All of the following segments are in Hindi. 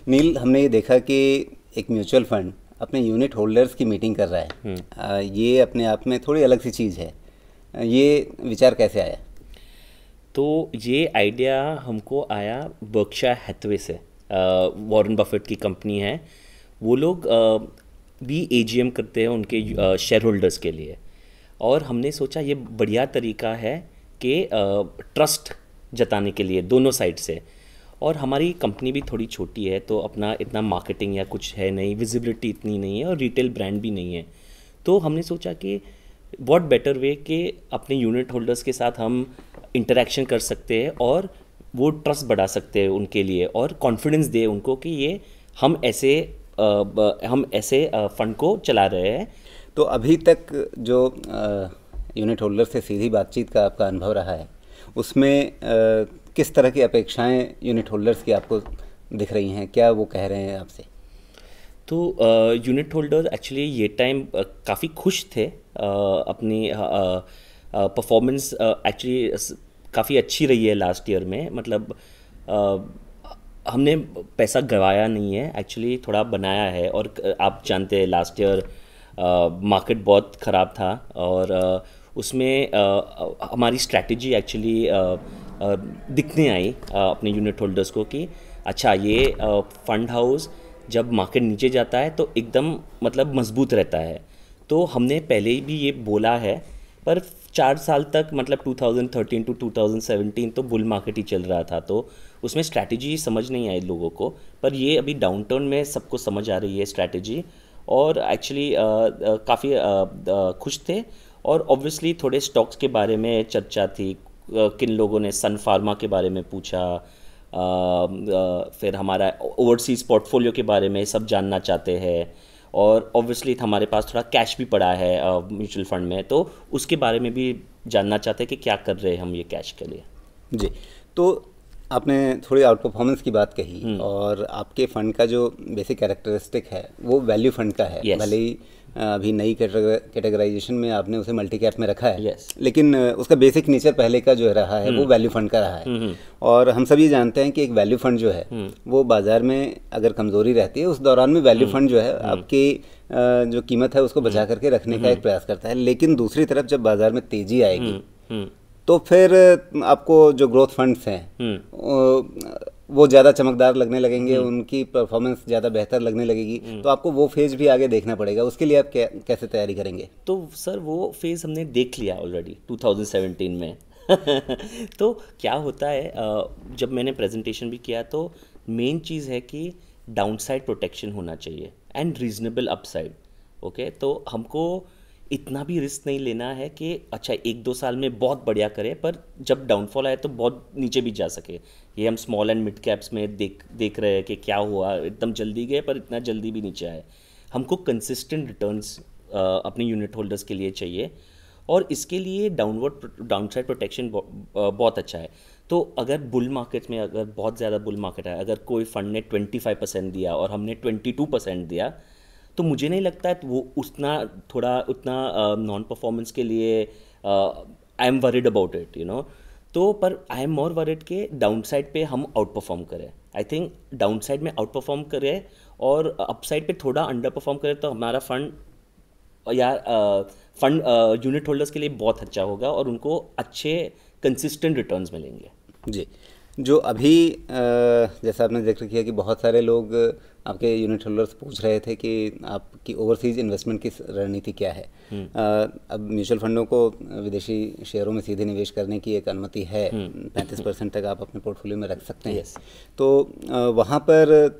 नील, हमने ये देखा कि एक म्यूचुअल फंड अपने यूनिट होल्डर्स की मीटिंग कर रहा है। ये अपने आप में थोड़ी अलग सी चीज़ है। ये विचार कैसे आया? तो ये आइडिया हमको आया बर्कशायर हैथवे से। वॉरेन बफेट की कंपनी है। वो लोग भी एजीएम करते हैं उनके शेयर होल्डर्स के लिए। और हमने सोचा ये बढ़िया तरीका है कि ट्रस्ट जताने के लिए दोनों साइड से। और हमारी कंपनी भी थोड़ी छोटी है, तो अपना इतना मार्केटिंग या कुछ है नहीं, विजिबिलिटी इतनी नहीं है और रिटेल ब्रांड भी नहीं है। तो हमने सोचा कि बहुत बेटर वे कि अपने यूनिट होल्डर्स के साथ हम इंटरेक्शन कर सकते हैं और वो ट्रस्ट बढ़ा सकते हैं उनके लिए और कॉन्फिडेंस दे उनको कि ये हम ऐसे फंड को चला रहे हैं। तो अभी तक जो यूनिट होल्डर से सीधी बातचीत का आपका अनुभव रहा है, उसमें किस तरह की अपेक्षाएं यूनिट होल्डर्स की आपको दिख रही हैं? क्या वो कह रहे हैं आपसे? तो यूनिट होल्डर एक्चुअली ये टाइम काफ़ी खुश थे। अपनी परफॉर्मेंस एक्चुअली काफ़ी अच्छी रही है लास्ट ईयर में। मतलब हमने पैसा गंवाया नहीं है, एक्चुअली थोड़ा बनाया है। और आप जानते हैं लास्ट ईयर मार्केट बहुत ख़राब था और उसमें हमारी स्ट्रैटेजी एक्चुअली दिखने आई अपने यूनिट होल्डर्स को कि अच्छा ये फंड हाउस जब मार्केट नीचे जाता है तो एकदम मतलब मजबूत रहता है। तो हमने पहले ही भी ये बोला है, पर 4 साल तक मतलब 2013 टू 2017 तो बुल मार्केट ही चल रहा था, तो उसमें स्ट्रैटेजी समझ नहीं आई लोगों को। पर ये अभी डाउनटर्न में सबको समझ आ रही है स्ट्रैटेजी। और एक्चुअली काफ़ी खुश थे। और ऑब्वियसली थोड़े स्टॉक्स के बारे में चर्चा थी। किन लोगों ने सन फार्मा के बारे में पूछा, फिर हमारा ओवरसीज़ पोर्टफोलियो के बारे में सब जानना चाहते हैं। और ऑब्वियसली हमारे पास थोड़ा कैश भी पड़ा है म्यूचुअल फंड में, तो उसके बारे में भी जानना चाहते हैं कि क्या कर रहे हैं हम ये कैश के लिए। जी। तो आपने थोड़ी आउट परफॉर्मेंस की बात कही, और आपके फंड का जो बेसिक कैरेक्टरिस्टिक है वो वैल्यू फंड का है। Yes. भले ही अभी नई कैटेगराइजेशन में आपने उसे मल्टी कैप में रखा है, Yes. लेकिन उसका बेसिक नेचर पहले का जो रहा है वो वैल्यू फंड का रहा है। और हम सभी जानते हैं कि एक वैल्यू फंड जो है वो बाजार में अगर कमज़ोरी रहती है उस दौरान में वैल्यू फंड जो है आपकी जो कीमत है उसको बचा करके रखने का एक प्रयास करता है। लेकिन दूसरी तरफ जब बाजार में तेज़ी आएगी तो फिर आपको जो ग्रोथ फंड्स हैं वो ज़्यादा चमकदार लगने लगेंगे, उनकी परफॉर्मेंस ज़्यादा बेहतर लगने लगेगी। तो आपको वो फेज़ भी आगे देखना पड़ेगा। उसके लिए आप कैसे तैयारी करेंगे? तो सर वो फेज़ हमने देख लिया ऑलरेडी 2017 में। तो क्या होता है, जब मैंने प्रेजेंटेशन भी किया तो मेन चीज़ है कि डाउनसाइड प्रोटेक्शन होना चाहिए एंड रीजनेबल अपसाइड। ओके, तो हमको इतना भी रिस्क नहीं लेना है कि अच्छा 1-2 साल में बहुत बढ़िया करे पर जब डाउनफॉल आए तो बहुत नीचे भी जा सके। ये हम स्मॉल एंड मिड कैप्स में देख रहे हैं कि क्या हुआ, एकदम जल्दी गए पर इतना जल्दी भी नीचे आए। हमको कंसिस्टेंट रिटर्न्स अपने यूनिट होल्डर्स के लिए चाहिए और इसके लिए डाउनसाइड प्रोटेक्शन बहुत अच्छा है। तो अगर बुल मार्केट में अगर बहुत ज़्यादा बुल मार्केट है, अगर कोई फंड ने 25% दिया और हमने 22% दिया, तो मुझे नहीं लगता है वो उतना नॉन परफॉर्मेंस के लिए I am worried about it, you know. तो पर आई एम मोर वरिड के डाउन साइड पे हम आउट परफॉर्म करें। आई थिंक डाउन साइड में आउट परफॉर्म करें और अपसाइड पे थोड़ा अंडर परफॉर्म करें तो हमारा फंड यूनिट होल्डर्स के लिए बहुत अच्छा होगा और उनको अच्छे कंसिस्टेंट रिटर्न्स मिलेंगे। जी। जो अभी जैसा आपने जिक्र किया कि बहुत सारे लोग आपके यूनिट होल्डर्स पूछ रहे थे कि आपकी ओवरसीज इन्वेस्टमेंट की रणनीति क्या है। अब म्यूचुअल फंडों को विदेशी शेयरों में सीधे निवेश करने की एक अनुमति है। 35% तक आप अपने पोर्टफोलियो में रख सकते हैं। तो वहाँ पर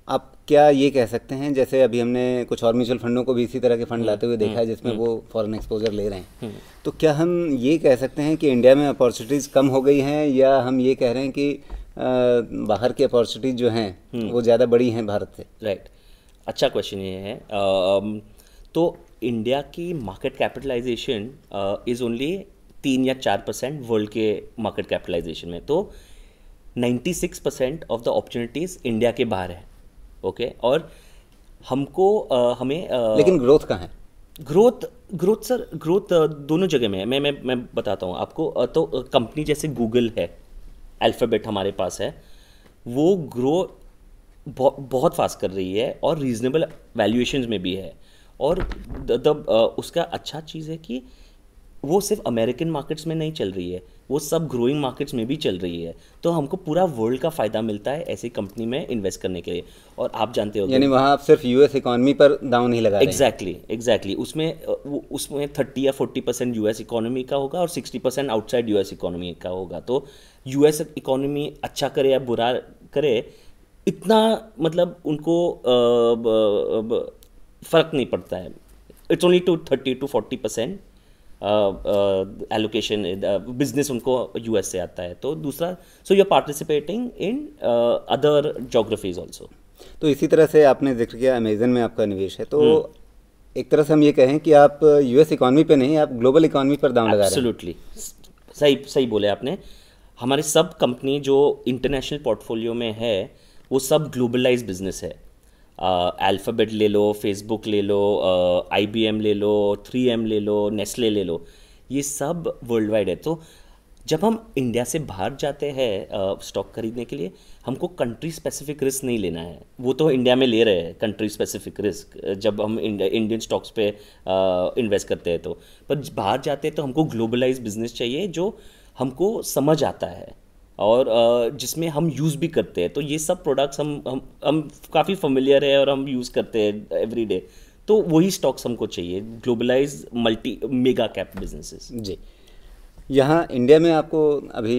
आप क्या ये कह सकते हैं, जैसे अभी हमने कुछ और म्यूचुअल फंडों को भी इसी तरह के फंड लाते हुए देखा है जिसमें वो फॉरेन एक्सपोजर ले रहे हैं, तो क्या हम ये कह सकते हैं कि इंडिया में अपॉर्चुनिटीज़ कम हो गई हैं, या हम ये कह रहे हैं कि बाहर की अपॉर्चुनिटीज़ जो हैं वो ज़्यादा बड़ी हैं भारत से? राइट, अच्छा क्वेश्चन ये है। तो इंडिया की मार्केट कैपिटलाइजेशन इज़ ओनली 3 या 4% वर्ल्ड के मार्केट कैपिटलाइजेशन में। तो 96% ऑफ द अपॉर्चुनिटीज़ इंडिया के बाहर है। ओके, और हमको हमें लेकिन ग्रोथ कहाँ है? ग्रोथ दोनों जगह में है। मैं बताता हूँ आपको। तो कंपनी जैसे गूगल है, अल्फ़ाबेट हमारे पास है, वो ग्रो बहुत फास्ट कर रही है और रीजनेबल वैल्यूएशंस में भी है। और उसका अच्छा चीज़ है कि वो सिर्फ अमेरिकन मार्केट्स में नहीं चल रही है, वो सब ग्रोइंग मार्केट्स में भी चल रही है। तो हमको पूरा वर्ल्ड का फ़ायदा मिलता है ऐसी कंपनी में इन्वेस्ट करने के लिए। और आप जानते हो, यानी वहाँ आप सिर्फ यूएस इकॉनमी पर दांव नहीं लगा रहे हैं। एग्जैक्टली उसमें 30 या 40% यूएस इकोनॉमी का होगा और 60% आउटसाइड यूएस इकोनॉमी का होगा। तो यूएस इकोनॉमी अच्छा करे या बुरा करे, इतना मतलब उनको फ़र्क नहीं पड़ता है। It's only 30 to 40% allocation business उनको यूएस से आता है। तो दूसरा, so you are participating in other geographies also. तो इसी तरह से आपने जिक्र किया अमेजन में आपका निवेश है, तो एक तरह से हम ये कहें कि आप यूएस इकॉनमी पे नहीं, आप ग्लोबल इकॉनमी पर दांव लगा रहे हैं। एब्सोल्युटली सही बोले आपने। हमारे सब कंपनी जो इंटरनेशनल पोर्टफोलियो में है वो सब ग्लोबलाइज बिजनेस है। अल्फ़ाबेट ले लो, फेसबुक ले लो, IBM ले लो, 3M ले लो, नेस्ले ले लो, ये सब वर्ल्ड वाइड है। तो जब हम इंडिया से बाहर जाते हैं स्टॉक खरीदने के लिए, हमको कंट्री स्पेसिफिक रिस्क नहीं लेना है। वो तो इंडिया में ले रहे हैं कंट्री स्पेसिफिक रिस्क जब हम इंडियन स्टॉक्स पे इन्वेस्ट करते हैं। तो पर बाहर जाते हैं तो हमको ग्लोबलाइज बिजनेस चाहिए जो हमको समझ आता है और जिसमें हम यूज़ भी करते हैं। तो ये सब प्रोडक्ट्स हम काफ़ी फेमिलियर है और हम यूज़ करते हैं एवरी डे। तो वही स्टॉक्स हमको चाहिए, globalise multi mega cap businesses. जी, यहाँ इंडिया में आपको अभी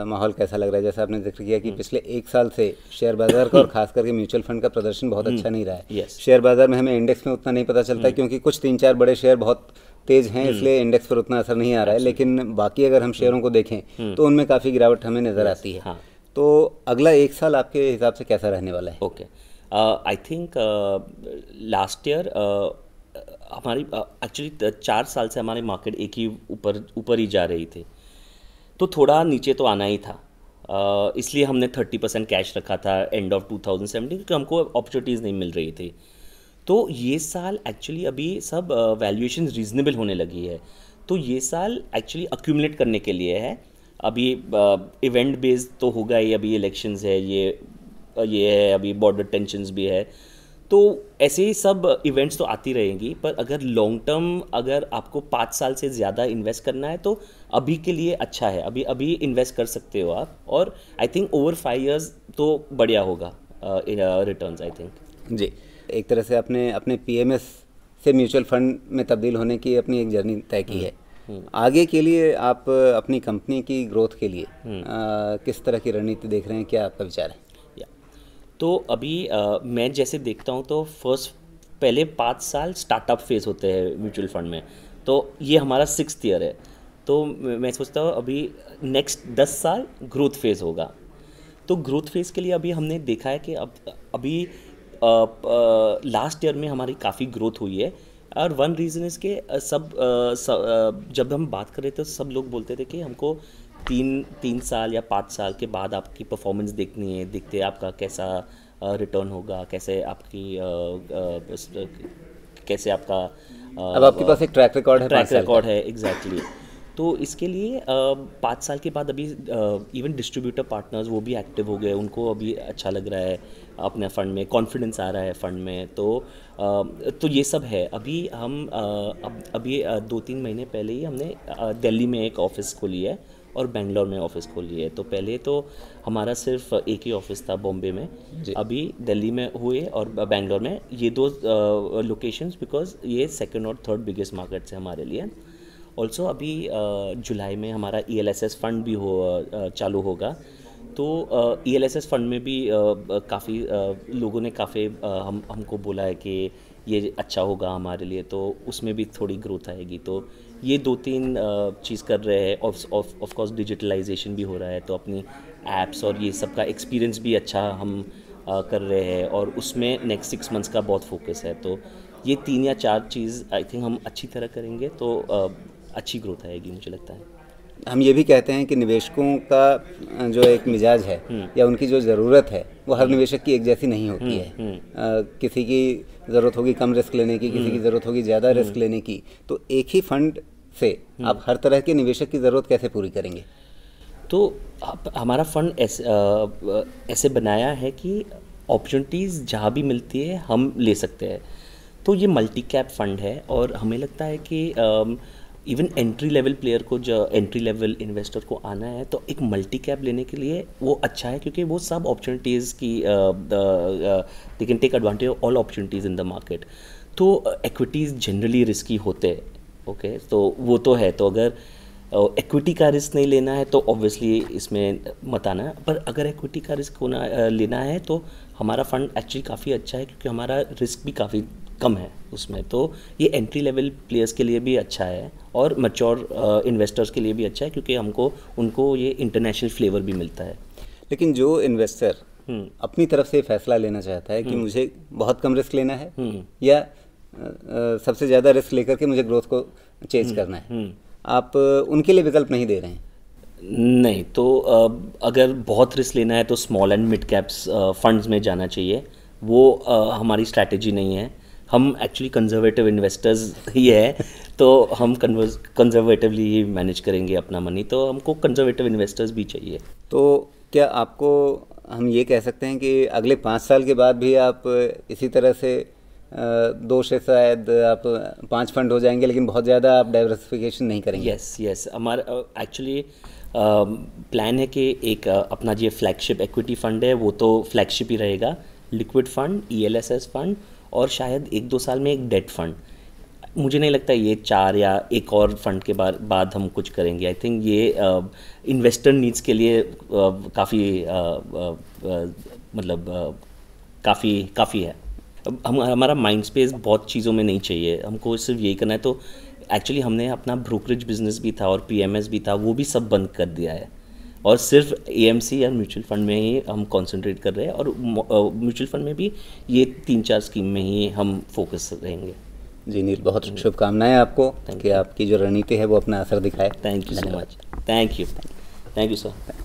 माहौल कैसा लग रहा है? जैसा आपने जिक्र किया कि पिछले 1 साल से शेयर बाजार का और खास करके म्यूचुअल फंड का प्रदर्शन बहुत अच्छा नहीं रहा है। शेयर बाजार में हमें इंडेक्स में उतना नहीं पता चलता क्योंकि कुछ 3-4 बड़े शेयर बहुत तेज हैं, इसलिए इंडेक्स पर उतना असर नहीं आ रहा है। लेकिन बाकी अगर हम शेयरों को देखें तो उनमें काफ़ी गिरावट हमें नज़र आती है। तो अगला 1 साल आपके हिसाब से कैसा रहने वाला है? Okay, I think last year हमारी एक्चुअली 4 साल से हमारी मार्केट एक ही ऊपर ही जा रही थी, तो थोड़ा नीचे तो आना ही था। इसलिए हमने 30% कैश रखा था एंड ऑफ 2017 क्योंकि हमको अपॉर्चुनिटीज़ नहीं मिल रही थी। तो ये साल एक्चुअली अभी सब वैल्यूएशन रीजनेबल होने लगी है। तो ये साल एक्चुअली अक्यूमुलेट करने के लिए है। अभी इवेंट बेस्ड तो होगा ही, अभी इलेक्शंस है, ये है, अभी बॉर्डर टेंशन्स भी है। तो ऐसे ही सब इवेंट्स तो आती रहेंगी। पर अगर लॉन्ग टर्म अगर आपको 5 साल से ज़्यादा इन्वेस्ट करना है तो अभी के लिए अच्छा है, अभी इन्वेस्ट कर सकते हो आप। और आई थिंक ओवर 5 years तो बढ़िया होगा रिटर्न्स आई थिंक। जी, एक तरह से आपने अपने PMS से म्यूचुअल फंड में तब्दील होने की अपनी एक जर्नी तय की है। आगे के लिए आप अपनी कंपनी की ग्रोथ के लिए किस तरह की रणनीति देख रहे हैं? क्या आपका विचार है? तो अभी मैं जैसे देखता हूँ तो पहले 5 साल स्टार्टअप फेज़ होते हैं म्यूचुअल फंड में, तो ये हमारा 6th ईयर है। तो मैं सोचता हूँ अभी नेक्स्ट 10 साल ग्रोथ फेज़ होगा। तो ग्रोथ फेज़ के लिए अभी हमने देखा है कि अभी लास्ट ईयर में हमारी काफ़ी ग्रोथ हुई है। और वन रीज़न इज़ के जब हम बात कर रहे थे सब लोग बोलते थे कि हमको 3 साल या 5 साल के बाद आपकी परफॉर्मेंस देखनी है, देखते आपका कैसा रिटर्न होगा, कैसे आपका अब आपके पास एक ट्रैक रिकॉर्ड है। एग्जैक्टली। तो इसके लिए 5 साल के बाद अभी इवन डिस्ट्रीब्यूटर पार्टनर्स वो भी एक्टिव हो गए, उनको अभी अच्छा लग रहा है अपने फ़ंड में, कॉन्फिडेंस आ रहा है फ़ंड में। तो ये सब है। अभी हम अभी 2-3 महीने पहले ही हमने दिल्ली में एक ऑफ़िस खोली है और बेंगलोर में ऑफ़िस खोली है। तो पहले तो हमारा सिर्फ एक ही ऑफ़िस था बॉम्बे में, अभी दिल्ली में हुए और बेंगलोर में, ये 2 लोकेशंस बिकॉज ये 2nd और 3rd बिगेस्ट मार्केट्स है हमारे लिए। ऑल्सो अभी जुलाई में हमारा ELSS फंड भी चालू होगा। तो ELSS फंड में भी काफ़ी लोगों ने काफ़ी हमको बोला है कि ये अच्छा होगा हमारे लिए, तो उसमें भी थोड़ी ग्रोथ आएगी। तो ये 2-3 चीज़ कर रहे हैं। ऑफ कोर्स डिजिटलाइजेशन भी हो रहा है, तो अपनी एप्स और ये सब का एक्सपीरियंस भी अच्छा हम कर रहे हैं और उसमें नेक्स्ट 6 मंथ्स का बहुत फोकस है। तो ये 3 या 4 चीज़ आई थिंक हम अच्छी तरह करेंगे तो अच्छी ग्रोथ आएगी मुझे लगता है। हम ये भी कहते हैं कि निवेशकों का जो एक मिजाज है या उनकी जो ज़रूरत है वो हर निवेशक की एक जैसी नहीं होती है। किसी की ज़रूरत होगी कम रिस्क लेने की, किसी की ज़रूरत होगी ज़्यादा रिस्क लेने की। तो एक ही फंड से आप हर तरह के निवेशक की ज़रूरत कैसे पूरी करेंगे? तो हमारा फंड ऐसे बनाया है कि अपॉर्चुनिटीज़ जहाँ भी मिलती है हम ले सकते हैं। तो ये मल्टी कैप फंड है और हमें लगता है कि इवन एंट्री लेवल प्लेयर को, जो एंट्री लेवल इन्वेस्टर को आना है, तो एक मल्टी कैप लेने के लिए वो अच्छा है, क्योंकि वो सब अपॉर्चुनिटीज़ की they can take advantage of all opportunities in the market. तो एक्विटीज़ जनरली रिस्की होते हैं, ओके, तो वो तो है। तो अगर इक्विटी का रिस्क नहीं लेना है तो ऑब्वियसली इसमें मत आना है, पर अगर इक्विटी का रिस्क लेना है तो हमारा फंड एक्चुअली काफ़ी अच्छा है, क्योंकि हमारा रिस्क भी काफ़ी कम है उसमें। तो ये एंट्री लेवल प्लेयर्स के लिए भी अच्छा है और मैच्योर इन्वेस्टर्स के लिए भी अच्छा है, क्योंकि उनको ये इंटरनेशनल फ्लेवर भी मिलता है। लेकिन जो इन्वेस्टर अपनी तरफ से फैसला लेना चाहता है कि मुझे बहुत कम रिस्क लेना है या सबसे ज़्यादा रिस्क लेकर के मुझे ग्रोथ को चेज करना है, आप उनके लिए विकल्प नहीं दे रहे हैं? नहीं, तो अगर बहुत रिस्क लेना है तो small and mid caps funds में जाना चाहिए। वो हमारी स्ट्रैटेजी नहीं है। हम एक्चुअली कंजर्वेटिव इन्वेस्टर्स ही है, तो हम कंजर्वेटिवली ही मैनेज करेंगे अपना मनी, तो हमको कंजर्वेटिव इन्वेस्टर्स भी चाहिए। तो क्या आपको हम ये कह सकते हैं कि अगले 5 साल के बाद भी आप इसी तरह से 2 से शायद आप 5 फंड हो जाएंगे, लेकिन बहुत ज़्यादा आप डाइवर्सिफिकेशन नहीं करेंगे? यस, हमारा एक्चुअली प्लान है कि एक अपना जो फ्लैगशिप एक्विटी फंड है वो तो फ्लैगशिप ही रहेगा, लिक्विड फंड, ELSS फंड, और शायद 1-2 साल में एक डेट फंड। मुझे नहीं लगता ये 4 या एक और फंड के बाद हम कुछ करेंगे। आई थिंक ये इन्वेस्टर नीड्स के लिए काफ़ी मतलब काफ़ी है। हमारा माइंड स्पेस बहुत चीज़ों में नहीं चाहिए, हमको सिर्फ यही करना है। तो एक्चुअली हमने अपना ब्रोकरेज बिजनेस भी था और PMS भी था, वो भी सब बंद कर दिया है, और सिर्फ AMC या म्यूचुअल फंड में ही हम कंसंट्रेट कर रहे हैं, और म्यूचुअल फंड में भी ये 3-4 स्कीम में ही हम फोकस रहेंगे। जी नील, बहुत शुभकामनाएं आपको कि आपकी जो रणनीति है वो अपना असर दिखाए। Thank you so much. Thank you sir.